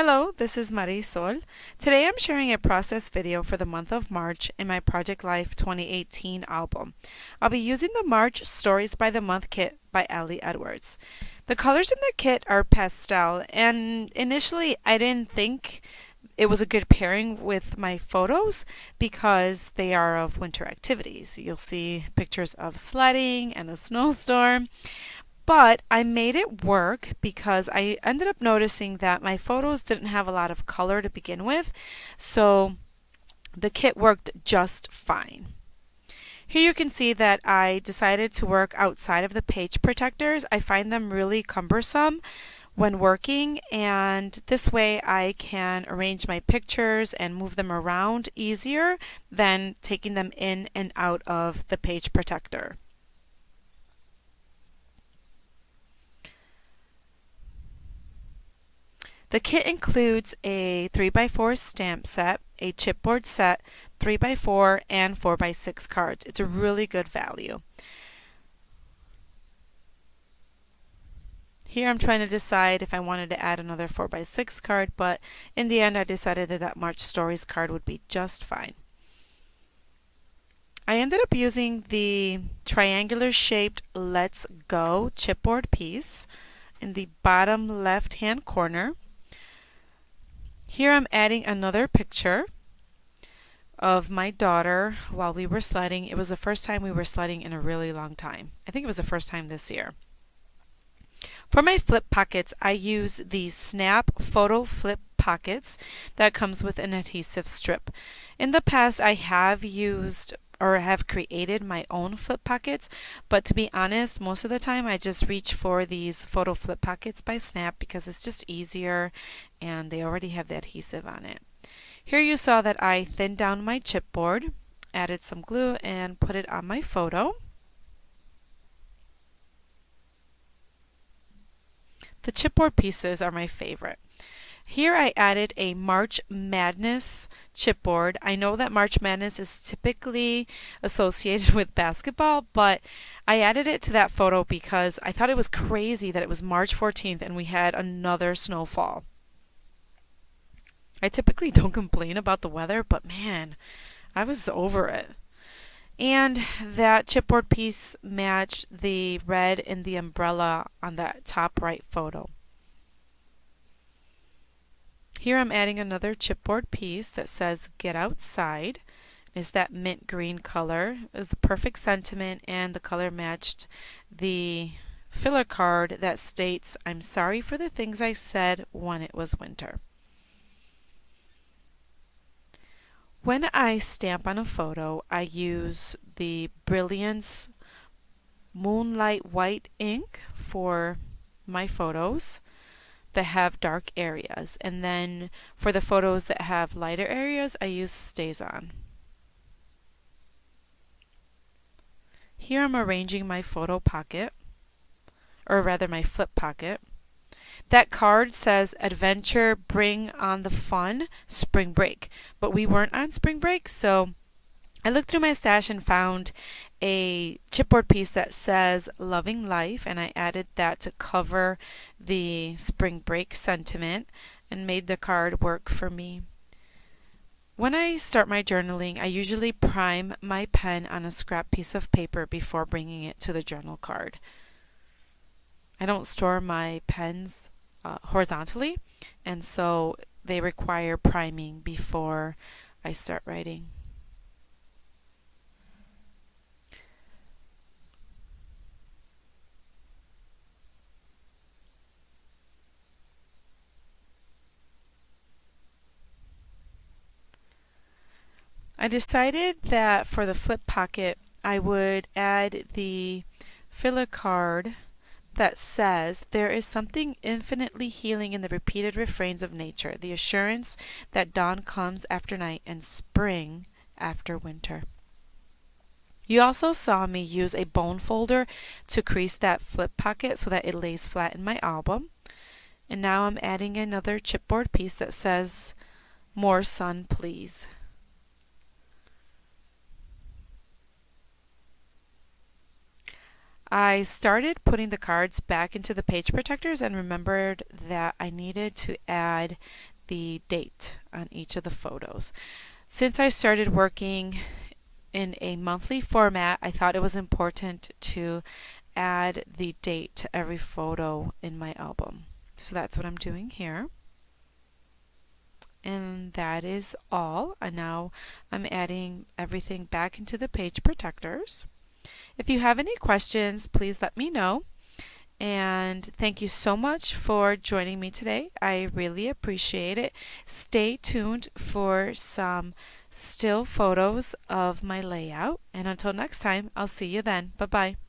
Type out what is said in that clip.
Hello, this is Marisol. Today I'm sharing a process video for the month of March in my Project Life 2018 album. I'll be using the March Stories by the Month kit by Ellie Edwards. The colors in the kit are pastel, and initially I didn't think it was a good pairing with my photos because they are of winter activities. You'll see pictures of sledding and a snowstorm. But I made it work because I ended up noticing that my photos didn't have a lot of color to begin with, so the kit worked just fine. Here you can see that I decided to work outside of the page protectors. I find them really cumbersome when working, and this way I can arrange my pictures and move them around easier than taking them in and out of the page protector. The kit includes a 3x4 stamp set, a chipboard set, 3x4, and 4x6 cards. It's a really good value. Here I'm trying to decide if I wanted to add another 4x6 card, but in the end I decided that March Stories card would be just fine. I ended up using the triangular shaped Let's Go chipboard piece in the bottom left hand corner. Here I'm adding another picture of my daughter while we were sledding. It was the first time we were sledding in a really long time. I think it was the first time this year. For my flip pockets, I use the Snap Photo Flip Pockets that comes with an adhesive strip. In the past, I have used or have created my own flip pockets, but to be honest, most of the time I just reach for these Photo Flip Pockets by Snap because it's just easier and they already have the adhesive on it. Here you saw that I thinned down my chipboard, added some glue, and put it on my photo. The chipboard pieces are my favorite. Here I added a March Madness chipboard. I know that March Madness is typically associated with basketball, but I added it to that photo because I thought it was crazy that it was March 14th and we had another snowfall. I typically don't complain about the weather, but man, I was over it. And that chipboard piece matched the red in the umbrella on that top right photo. Here I'm adding another chipboard piece that says Get Outside. It's that mint green color. It was the perfect sentiment, and the color matched the filler card that states, I'm sorry for the things I said when it was winter. When I stamp on a photo, I use the Brilliance Moonlight White ink for my photos that have dark areas, and then for the photos that have lighter areas I use StazOn. Here I'm arranging my photo pocket, or rather my flip pocket. That card says Adventure, Bring on the Fun, Spring Break, but we weren't on spring break, so I looked through my stash and found a chipboard piece that says Loving Life, and I added that to cover the spring break sentiment and made the card work for me. When I start my journaling, I usually prime my pen on a scrap piece of paper before bringing it to the journal card. I don't store my pens horizontally, and so they require priming before I start writing. I decided that for the flip pocket I would add the filler card that says there is something infinitely healing in the repeated refrains of nature, the assurance that dawn comes after night and spring after winter. You also saw me use a bone folder to crease that flip pocket so that it lays flat in my album. And now I'm adding another chipboard piece that says More Sun Please. I started putting the cards back into the page protectors and remembered that I needed to add the date on each of the photos. Since I started working in a monthly format, I thought it was important to add the date to every photo in my album. So that's what I'm doing here. And that is all. And now I'm adding everything back into the page protectors. If you have any questions, please let me know. And thank you so much for joining me today. I really appreciate it. Stay tuned for some still photos of my layout. And until next time, I'll see you then. Bye-bye.